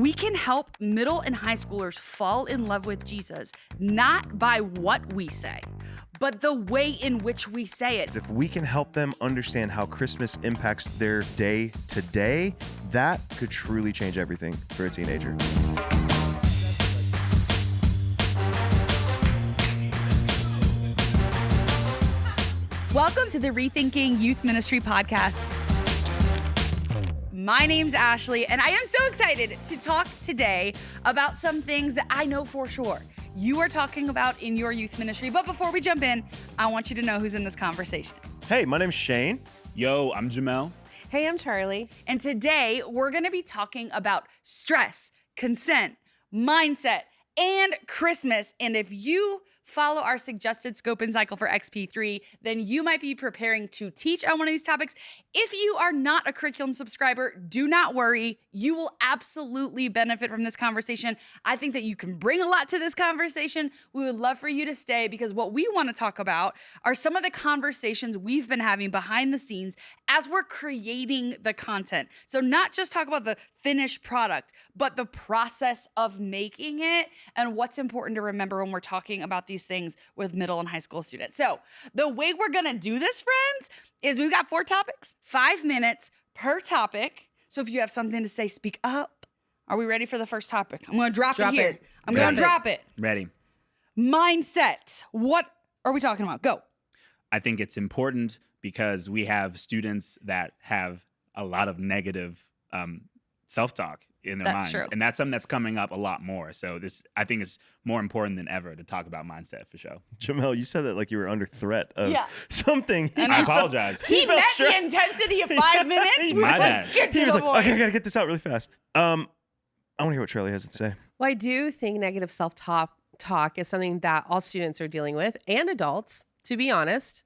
We can help middle and high schoolers fall in love with Jesus, not by what we say, but the way in which we say it. If we can help them understand how Christmas impacts their day to day, that could truly change everything for a teenager. Welcome to the Rethinking Youth Ministry podcast. My name's Ashley, and I am so excited to talk today about some things that I know for sure you are talking about in your youth ministry. But before we jump in, I want you to know who's in this conversation. Hey, my name's Shane. Yo, I'm Jamel. Hey, I'm Charlie. And today we're going to be talking about stress, consent, mindset, and Christmas. And if you follow our suggested scope and cycle for XP3, then you might be preparing to teach on one of these topics. If you are not a curriculum subscriber, do not worry. You will absolutely benefit from this conversation. I think that you can bring a lot to this conversation. We would love for you to stay because what we want to talk about are some of the conversations we've been having behind the scenes as we're creating the content. So not just talk about the finished product, but the process of making it and what's important to remember when we're talking about these things with middle and high school students. So the way we're going to do this, friends, is we've got 4 topics, 5 minutes per topic. So if you have something to say, speak up. Are we ready for the first topic? I'm going to drop it here. I'm going to drop it. Ready. Mindset. What are we talking about? Go. I think it's important because we have students that have a lot of negative self-talk in their minds. True. And that's something that's coming up a lot more. So this, I think, is more important than ever to talk about mindset for sure. Jamel, you said that like you were under threat of something. I apologize. He met the intensity of 5 minutes. My bad. He was like, okay, I got to get this out really fast. I want to hear what Charlie has to say. Well, I do think negative self-talk is something that all students are dealing with, and adults, to be honest.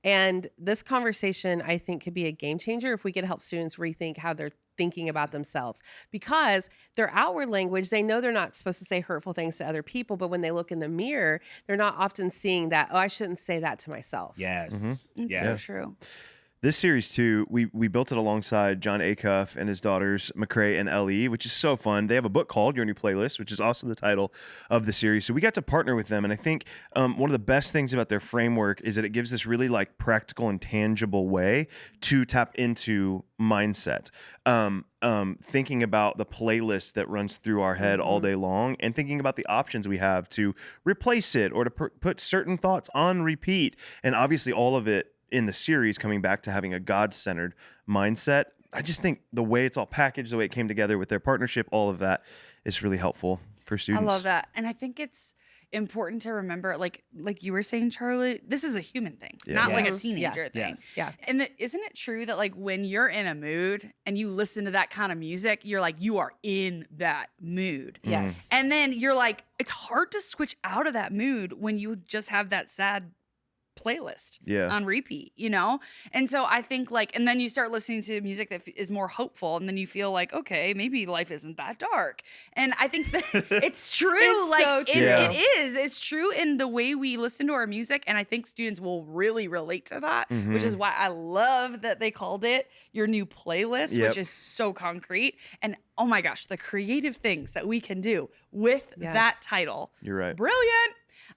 And this conversation, I think, could be a game changer if we could help students rethink how they're thinking about themselves, because their outward language, they know they're not supposed to say hurtful things to other people, but when they look in the mirror, they're not often seeing that, oh, I shouldn't say that to myself. Yes. It's Yes. so true. This series, too, we built it alongside John Acuff and his daughters, McCrae and Ellie, which is so fun. They have a book called Your New Playlist, which is also the title of the series. So we got to partner with them. And I think one of the best things about their framework is that it gives this really like practical and tangible way to tap into mindset. Thinking about the playlist that runs through our head all day long and thinking about the options we have to replace it or to put certain thoughts on repeat. And obviously all of it in the series coming back to having a God-centered mindset. I just think the way it's all packaged, the way it came together with their partnership, all of that is really helpful for students. I love that. And I think it's important to remember, like you were saying, Charlie, this is a human thing, not like a teenager thing. Yes. Yeah. And isn't it true that like when you're in a mood and you listen to that kind of music, you're like, you are in that mood. Yes. And then you're like, it's hard to switch out of that mood when you just have that sad playlist on repeat, you know? And so I think like, and then you start listening to music that is more hopeful, and then you feel like, okay, maybe life isn't that dark. And I think that it's true. It's like so true. it's true in the way we listen to our music. And I think students will really relate to that, which is why I love that they called it Your New Playlist, which is so concrete. And oh my gosh, the creative things that we can do with that title. You're right. Brilliant.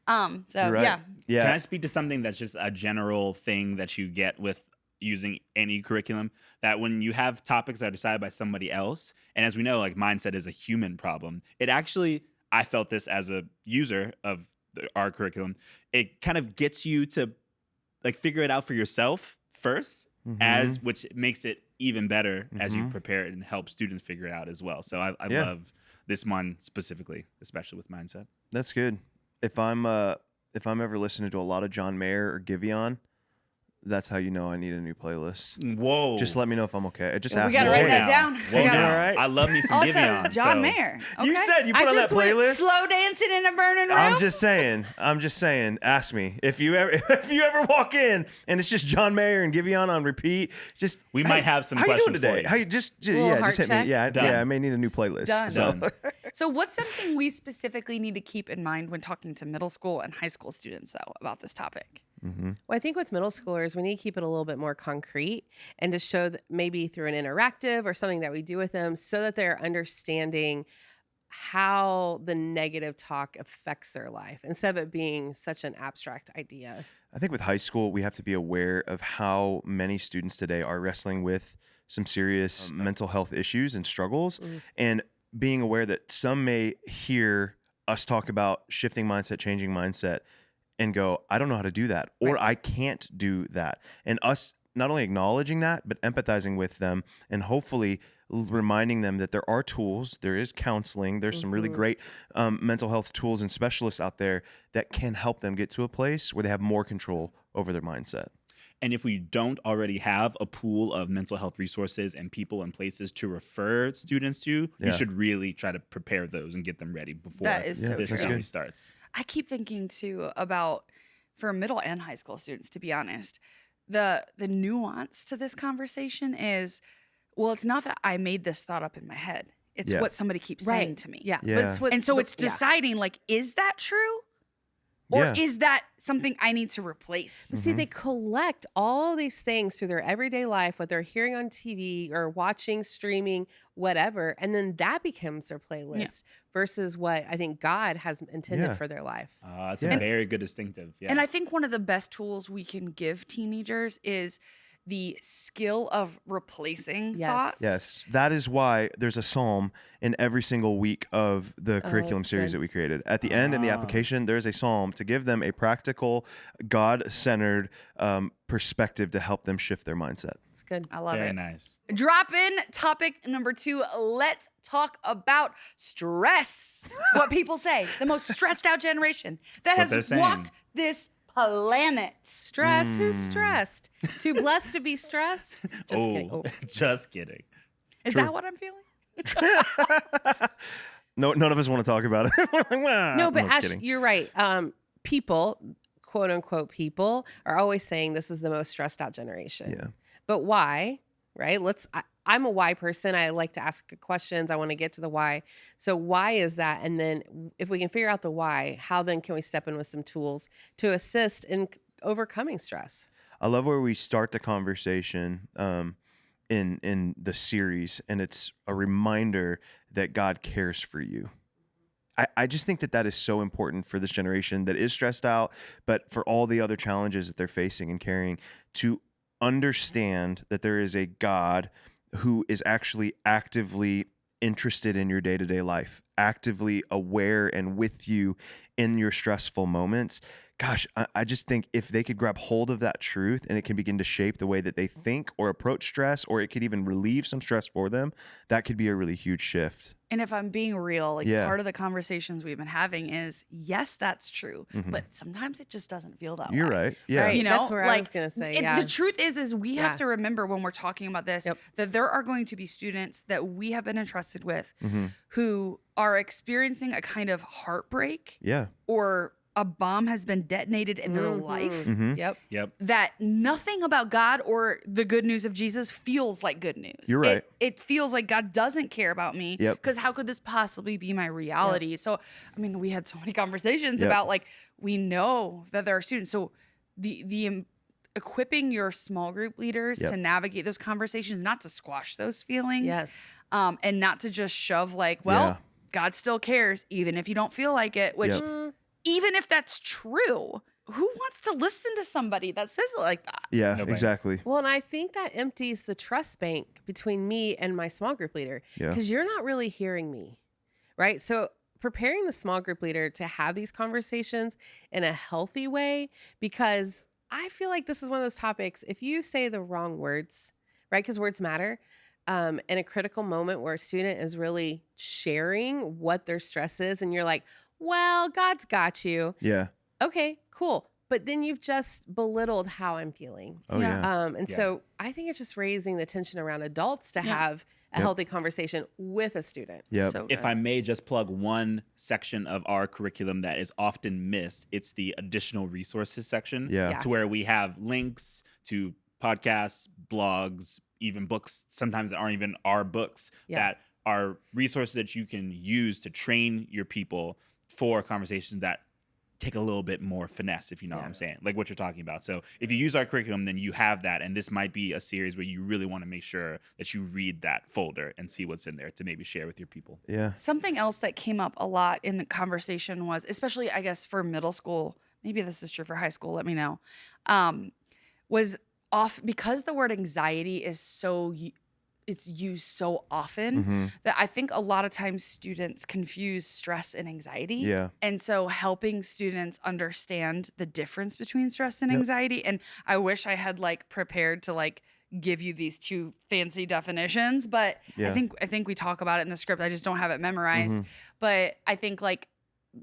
So right. Yeah. Can I speak to something that's just a general thing that you get with using any curriculum, that when you have topics that are decided by somebody else, and as we know, like mindset is a human problem, it actually, I felt this as a user of our curriculum, it kind of gets you to like figure it out for yourself first, which makes it even better as you prepare it and help students figure it out as well. So I love this one specifically, especially with mindset. That's good. If I'm ever listening to a lot of John Mayer or Giveon, that's how you know I need a new playlist. Whoa. Just let me know if I'm okay. Just ask we gotta me. write that down. Whoa, We all right? I love me some Also, Giveon. John Mayer. Okay. You said you put I on that just went playlist. slow dancing in a burning room. I'm just saying. Ask me if you ever walk in and it's just John Mayer and Giveon on repeat. Just we might have some how questions you doing today? for you. How you just Little heart hit check. me. Yeah, Done. I may need a new playlist. Done. So. So what's something we specifically need to keep in mind when talking to middle school and high school students, though, about this topic? Mm-hmm. Well, I think with middle schoolers, we need to keep it a little bit more concrete and to show that maybe through an interactive or something that we do with them so that they're understanding how the negative talk affects their life instead of it being such an abstract idea. I think with high school, we have to be aware of how many students today are wrestling with some serious mental health issues and struggles, and being aware that some may hear us talk about shifting mindset, changing mindset, and go, I don't know how to do that, or I can't do that. And us not only acknowledging that, but empathizing with them and hopefully reminding them that there are tools, there is counseling, there's some really great mental health tools and specialists out there that can help them get to a place where they have more control over their mindset. And if we don't already have a pool of mental health resources and people and places to refer students to, we should really try to prepare those and get them ready before That is so this true. series starts. I keep thinking too about, for middle and high school students, to be honest, the nuance to this conversation is, well, it's not that I made this thought up in my head. It's what somebody keeps saying to me. Yeah. Yeah. But it's what And so it's deciding, like, is that true? Or is that something I need to replace? See, they collect all these things through their everyday life, what they're hearing on TV or watching, streaming, whatever. And then that becomes their playlist versus what I think God has intended for their life. It's a very good distinctive. Yeah. And I think one of the best tools we can give teenagers is the skill of replacing thoughts. Yes. That is why there's a psalm in every single week of the curriculum that's series good. that we created. At the end in the application, there's a psalm to give them a practical, God-centered perspective to help them shift their mindset. It's good. I love very it. nice. Drop in topic number 2. Let's talk about stress. What people say, the most stressed out generation that What they're has saying. walked this planet. Stress? Who's stressed? Too blessed to be stressed? Just kidding. Oh. Just kidding. Is True. that what I'm feeling? No, none of us want to talk about it. We're like, "Well," No, but I'm just Ash, kidding. you're right. People, quote unquote people, are always saying this is the most stressed out generation. Yeah. But why? Right? I'm a why person. I like to ask questions. I want to get to the why. So why is that? And then if we can figure out the why, how then can we step in with some tools to assist in overcoming stress? I love where we start the conversation in the series, and it's a reminder that God cares for you. I just think that is so important for this generation that is stressed out, but for all the other challenges that they're facing and carrying, to understand that there is a God who is actually actively interested in your day-to-day life, actively aware and with you in your stressful moments. Gosh, I just think if they could grab hold of that truth and it can begin to shape the way that they think or approach stress, or it could even relieve some stress for them, that could be a really huge shift. And if I'm being real, like part of the conversations we've been having is, yes, that's true, but sometimes it just doesn't feel that way. You're right. Yeah. Right. You know, That's where I was gonna say, yeah. The truth is we Yeah. have to remember when we're talking about this that there are going to be students that we have been entrusted with who are experiencing a kind of heartbreak Yeah. or a bomb has been detonated in their life Yep. Yep. that nothing about God or the good news of Jesus feels like good news. You're right. It feels like God doesn't care about me. Yep. Because how could this possibly be my reality? So, I mean, we had so many conversations about, like, we know that there are students. So the equipping your small group leaders to navigate those conversations, not to squash those feelings. Yes. And not to just shove like, well, Yeah. God still cares, even if you don't feel like it, which even if that's true, who wants to listen to somebody that says it like that? Yeah, Nobody. exactly. Well, and I think that empties the trust bank between me and my small group leader Yeah. because you're not really hearing me, right? So preparing the small group leader to have these conversations in a healthy way, because I feel like this is one of those topics, if you say the wrong words, right? Because words matter. In a critical moment where a student is really sharing what their stress is, and you're like, well, God's got you. Yeah. Okay, cool. But then you've just belittled how I'm feeling. Oh, yeah. And so I think it's just raising the tension around adults to have a healthy conversation with a student. Yep. So If good. I may just plug one section of our curriculum that is often missed, it's the additional resources section. Yeah. Yeah. To where we have links to podcasts, blogs, even books, sometimes that aren't even our books, that are resources that you can use to train your people for conversations that take a little bit more finesse, if you know what I'm saying, like what you're talking about. So if you use our curriculum, then you have that. And this might be a series where you really want to make sure that you read that folder and see what's in there to maybe share with your people. Yeah. Something else that came up a lot in the conversation was, especially I guess for middle school, maybe this is true for high school, let me know, was off because the word anxiety is it's used so often that I think a lot of times students confuse stress and anxiety. Yeah. And so helping students understand the difference between stress and anxiety. And I wish I had like prepared to like give you these two fancy definitions, but I think we talk about it in the script. I just don't have it memorized. But I think like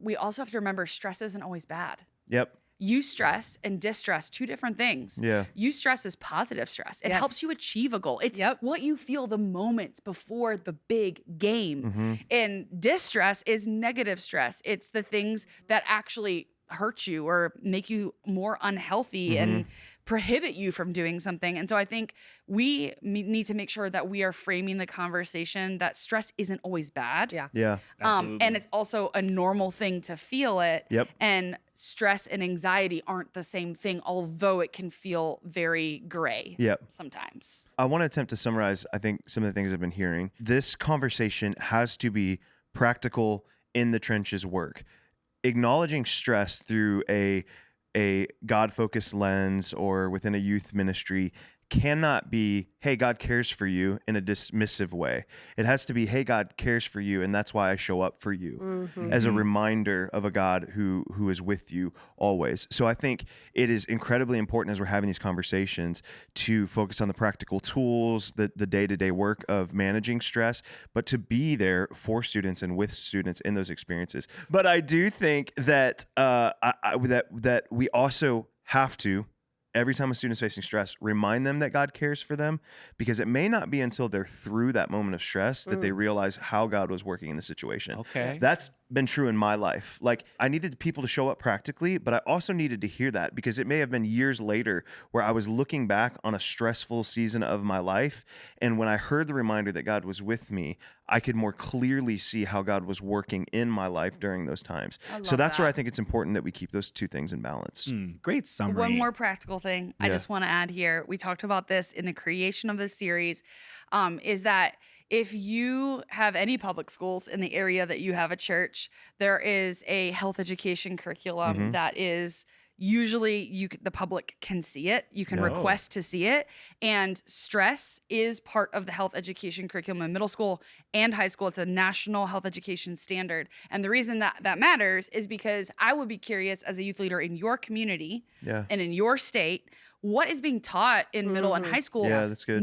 we also have to remember stress isn't always bad. Yep. Eustress and distress, two different things. Yeah. Eustress is positive stress. It helps you achieve a goal. It's what you feel the moments before the big game. And distress is negative stress. It's the things that actually hurt you or make you more unhealthy and prohibit you from doing something. And so I think we need to make sure that we are framing the conversation that stress isn't always bad. Yeah. And it's also a normal thing to feel it. Yep. And stress and anxiety aren't the same thing, although it can feel very gray sometimes. I want to attempt to summarize, I think, some of the things I've been hearing. This conversation has to be practical, in the trenches work. Acknowledging stress through a God-focused lens or within a youth ministry cannot be, hey, God cares for you in a dismissive way. It has to be, hey, God cares for you, and that's why I show up for you, as a reminder of a God who is with you always. So I think it is incredibly important as we're having these conversations to focus on the practical tools, the day-to-day work of managing stress, but to be there for students and with students in those experiences. But I do think that that we also have to, every time a student's facing stress, remind them that God cares for them, because it may not be until they're through that moment of stress that they realize how God was working in the situation. Okay. That's been true in my life. Like, I needed people to show up practically, but I also needed to hear that, because it may have been years later where I was looking back on a stressful season of my life, and when I heard the reminder that God was with me, I could more clearly see how God was working in my life during those times. So that's where I think it's important that we keep those two things in balance. Great summary. One more practical thing I just want to add here. We talked about this in the creation of this series, is that if you have any public schools in the area that you have a church, there is a health education curriculum that is usually the public can see it. You can request to see it. And stress is part of the health education curriculum in middle school and high school. It's a national health education standard. And the reason that matters is because I would be curious as a youth leader in your community and in your state, what is being taught in middle and high school. Yeah, that's good.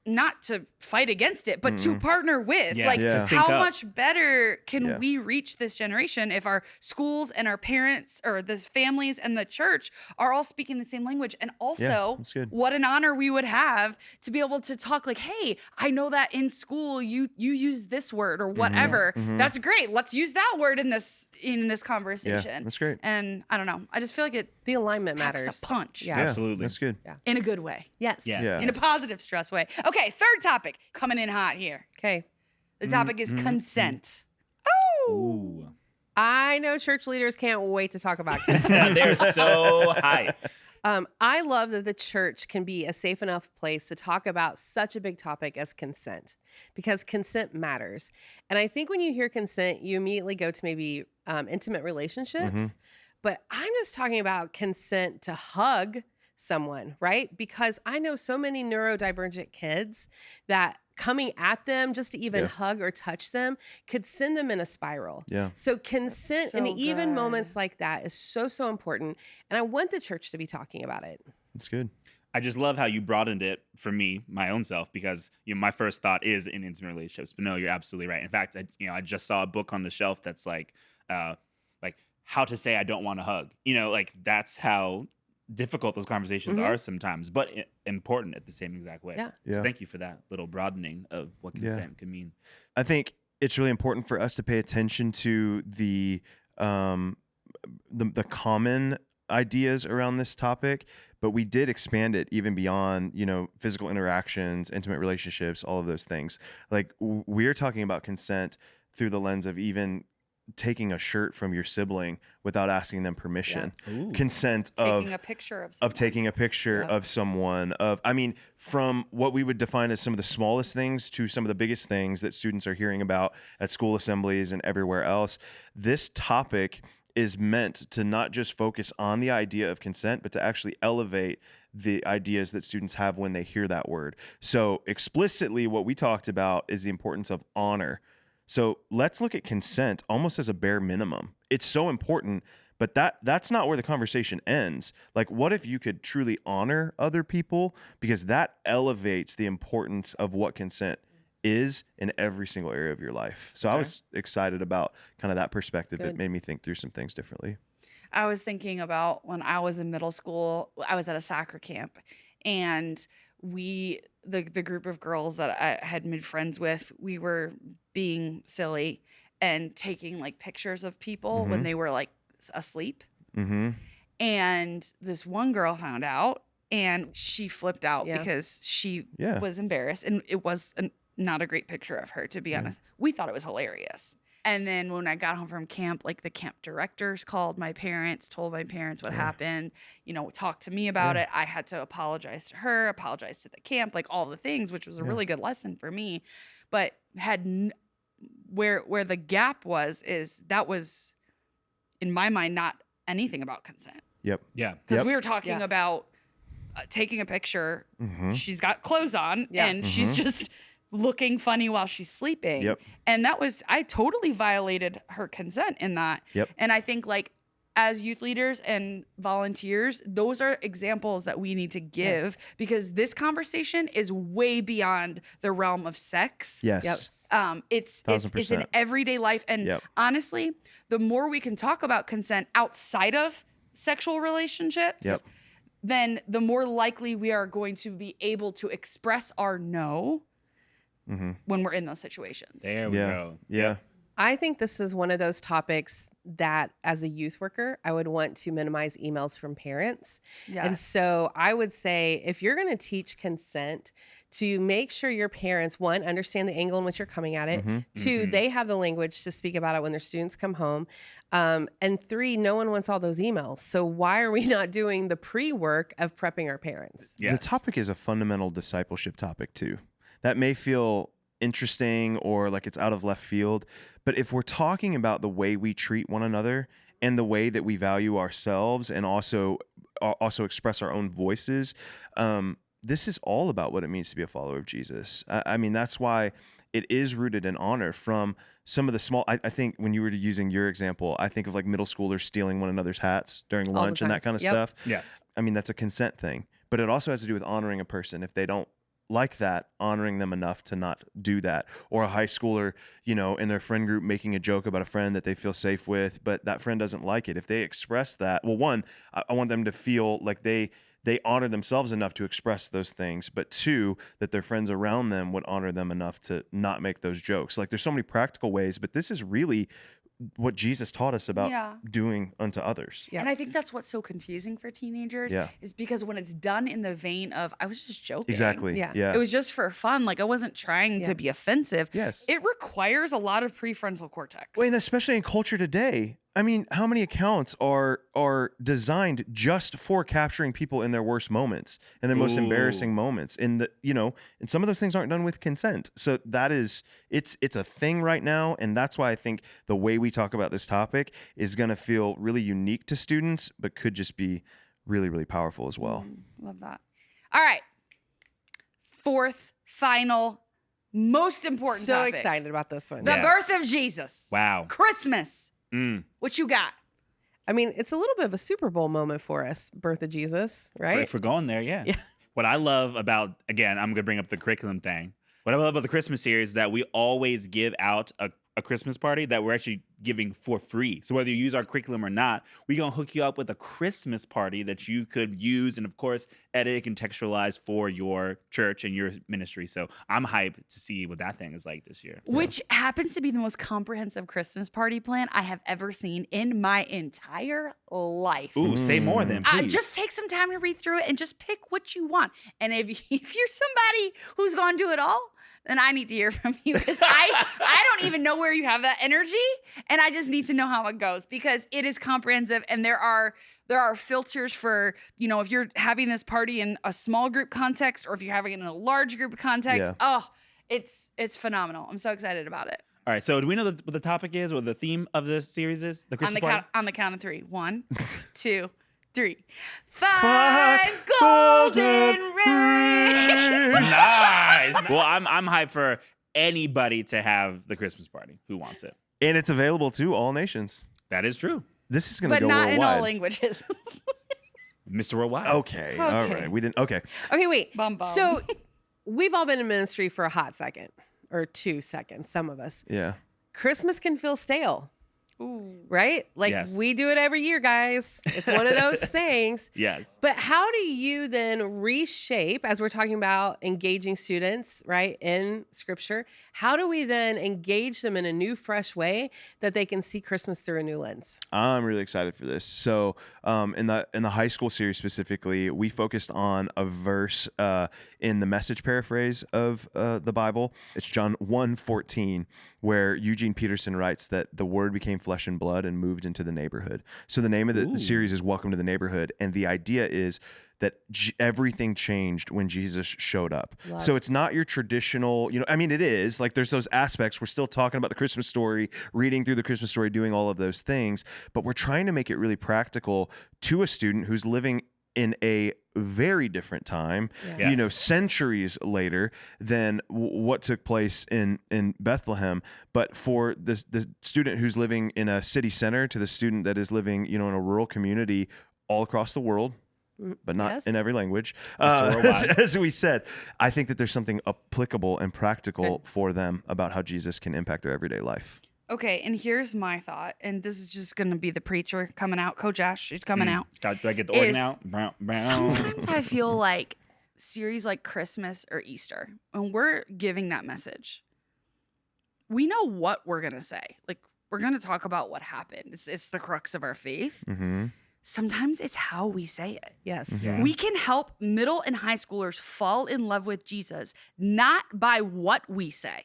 Not to fight against it, but to partner with. To sync how up. much better can we reach this generation if our schools and our parents or the families and the church are all speaking the same language? And also, that's good. what an honor we would have to be able to talk like, hey, I know that in school you use this word or whatever. That's great. Let's use that word in this conversation. Yeah, that's great. And I don't know. I just feel like The alignment packs matters. the punch Yeah. Absolutely. That's good. in a good way. Yes. Yes. Yeah. In a positive stress way. Okay, third topic coming in hot here. Okay. The topic is consent. Ooh. I know church leaders can't wait to talk about consent. They're so high. I love that the church can be a safe enough place to talk about such a big topic as consent, because consent matters. And I think when you hear consent, you immediately go to maybe intimate relationships. But I'm just talking about consent to hug someone, right? Because I know so many neurodivergent kids that coming at them just to even hug or touch them could send them in a spiral. Yeah. So consent so in even good. moments like that is so important. And I want the church to be talking about it. That's good. I just love how you broadened it for me, my own self, because my first thought is in intimate relationships. But no, you're absolutely right. In fact, I just saw a book on the shelf that's like how to say I don't want to hug. That's how difficult those conversations are sometimes, but important at the same exact way. Yeah. So thank you for that little broadening of what consent can mean. I think it's really important for us to pay attention to the common ideas around this topic, but we did expand it even beyond, physical interactions, intimate relationships, all of those things. Like we're talking about consent through the lens of even taking a shirt from your sibling without asking them permission. Ooh. Consent Taking a picture of someone. taking a picture Yeah. of someone, from what we would define as some of the smallest things to some of the biggest things that students are hearing about at school assemblies and everywhere else. This topic is meant to not just focus on the idea of consent, but to actually elevate the ideas that students have when they hear that word. So explicitly, what we talked about is the importance of honor. So let's look at consent almost as a bare minimum. It's so important, but that's not where the conversation ends. Like, what if you could truly honor other people? Because that elevates the importance of what consent is in every single area of your life. So I was excited about kind of that perspective. It made me think through some things differently. I was thinking about when I was in middle school, I was at a soccer camp, and the group of girls that I had made friends with, we were being silly and taking like pictures of people when they were like asleep. Mm-hmm. And this one girl found out, and she flipped out because she was embarrassed, and it was not a great picture of her, to be honest. We thought it was hilarious. And then when I got home from camp, like the camp directors called my parents, told my parents what happened, talked to me about it. I had to apologize to her, apologize to the camp, like all the things, which was a really good lesson for me. But where the gap was, is that was, in my mind, not anything about consent. Yep. Yeah. Because we were talking about taking a picture. Mm-hmm. She's got clothes on and she's just looking funny while she's sleeping. Yep. And I totally violated her consent in that. Yep. And I think, like, as youth leaders and volunteers, those are examples that we need to give, because this conversation is way beyond the realm of sex. Yes. It's in everyday life. And honestly, the more we can talk about consent outside of sexual relationships, then the more likely we are going to be able to express our no when we're in those situations. There we go. Yeah. I think this is one of those topics that, as a youth worker, I would want to minimize emails from parents. Yes. And so I would say, if you're going to teach consent, to make sure your parents, one, understand the angle in which you're coming at it. Two, they have the language to speak about it when their students come home. And three, no one wants all those emails. So why are we not doing the pre-work of prepping our parents? Yes. The topic is a fundamental discipleship topic too. That may feel interesting or like it's out of left field, but if we're talking about the way we treat one another and the way that we value ourselves and also express our own voices, this is all about what it means to be a follower of Jesus. I mean, that's why it is rooted in honor. From some of the small, I think when you were using your example, I think of like middle schoolers stealing one another's hats during lunch and that kind of stuff. Yes. I mean, that's a consent thing, but it also has to do with honoring a person. If they don't like that, honoring them enough to not do that. Or a high schooler, in their friend group making a joke about a friend that they feel safe with, but that friend doesn't like it. If they express that, well, one, I want them to feel like they honor themselves enough to express those things, but two, that their friends around them would honor them enough to not make those jokes. Like, there's so many practical ways, but this is really what Jesus taught us about doing unto others. Yeah. And I think that's what's so confusing for teenagers is because when it's done in the vein of, I was just joking. Exactly. Yeah. It was just for fun. Like, I wasn't trying to be offensive. Yes. It requires a lot of prefrontal cortex. Well, and especially in culture today, I mean, how many accounts are designed just for capturing people in their worst moments and their most embarrassing moments? And and some of those things aren't done with consent. So that is, it's a thing right now, and that's why I think the way we talk about this topic is going to feel really unique to students, but could just be really, really powerful as well. Love that. All right. Fourth, final, most important So topic. excited about this one. The Yes. birth of Jesus. Wow. Christmas. What you got? I mean, it's a little bit of a Super Bowl moment for us, birth of Jesus, right? If we're going there, yeah. What I love about, again, I'm going to bring up the curriculum thing. What I love about the Christmas series is that we always give out a Christmas party that we're actually giving for free. So whether you use our curriculum or not, we're going to hook you up with a Christmas party that you could use and, of course, edit and contextualize for your church and your ministry. So I'm hyped to see what that thing is like this year. Which happens to be the most comprehensive Christmas party plan I have ever seen in my entire life. Ooh, say more then, please. Just take some time to read through it and just pick what you want. And if you're somebody who's going to do it all, then I need to hear from you, because I don't even know where you have that energy, and I just need to know how it goes, because it is comprehensive, and there are filters for, if you're having this party in a small group context or if you're having it in a large group context. Yeah. Oh, it's phenomenal. I'm so excited about it. All right, so do we know what the topic is, or the theme of this series is? The Christmas party? On the count of 3. 1, 2, 3. 5 golden rings. Nice. Well, I'm hyped for anybody to have the Christmas party who wants it. And it's available to all nations. That is true. This is going to But go not worldwide. in all languages. Mr. Worldwide. Okay. All right. We didn't. Okay. Okay, wait. Bum, bum. So we've all been in ministry for a hot second or 2 seconds, some of us. Yeah. Christmas can feel stale, Ooh. right? Like Yes. we do it every year, guys. It's one of those things. Yes. But how do you then reshape, as we're talking about engaging students, right, in scripture, how do we then engage them in a new, fresh way that they can see Christmas through a new lens? I'm really excited for this. So, in the high school series specifically, we focused on a verse in the Message paraphrase of the Bible. It's John 1:14, where Eugene Peterson writes that the Word became flesh and blood and moved into the neighborhood. So the name of the series is Welcome to the Neighborhood, and the idea is that everything changed when Jesus showed up. Love So it. it's not your traditional, it is like there's those aspects. We're still talking about the Christmas story, reading through the Christmas story, doing all of those things, but we're trying to make it really practical to a student who's living in a very different time, Yeah. Yes. centuries later than what took place in Bethlehem. But for the student who's living in a city center to the student that is living, in a rural community all across the world, but not Yes. in every language. Mr. Worldwide. As we said, I think that there's something applicable and practical for them about how Jesus can impact their everyday life. Okay, and here's my thought, and this is just going to be the preacher coming out. Coach Ash is coming out. Do I get the organ Is out? Brown. Sometimes I feel like series like Christmas or Easter, and we're giving that message, we know what we're going to say. Like, we're going to talk about what happened. It's the crux of our faith. Mm-hmm. Sometimes it's how we say it. Yes. Yeah. We can help middle and high schoolers fall in love with Jesus, not by what we say,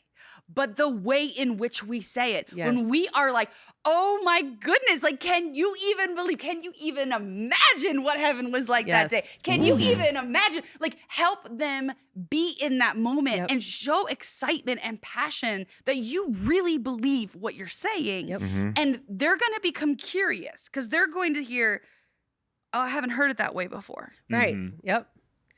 but the way in which we say it. Yes. When we are like, oh my goodness, like, can you even believe? Can you even imagine what heaven was like that day? Yes. Can you even imagine? Like, help them be in that moment Yep. and show excitement and passion that you really believe what you're saying. Yep. Mm-hmm. And they're going to become curious because they're going to hear, oh, I haven't heard it that way before. Right. Mhm. Yep.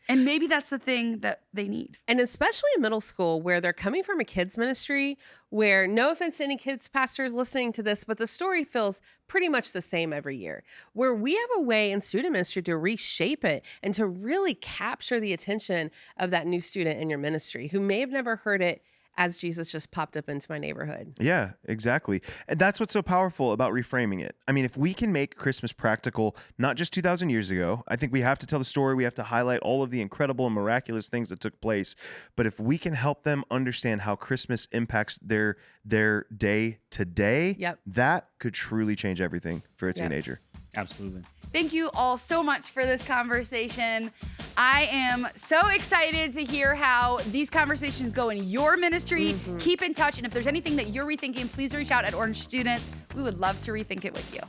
And maybe that's the thing that they need. And especially in middle school, where they're coming from a kids ministry, where, no offense to any kids pastors listening to this, but the story feels pretty much the same every year, where we have a way in student ministry to reshape it and to really capture the attention of that new student in your ministry who may have never heard it as Jesus just popped up into my neighborhood. Yeah, exactly. And that's what's so powerful about reframing it. I mean, if we can make Christmas practical, not just 2,000 years ago, I think we have to tell the story. We have to highlight all of the incredible and miraculous things that took place. But if we can help them understand how Christmas impacts their day to day, Yep. that could truly change everything for a Yep. teenager. Absolutely. Thank you all so much for this conversation. I am so excited to hear how these conversations go in your ministry. Keep in touch. And if there's anything that you're rethinking, please reach out at Orange Students. We would love to rethink it with you.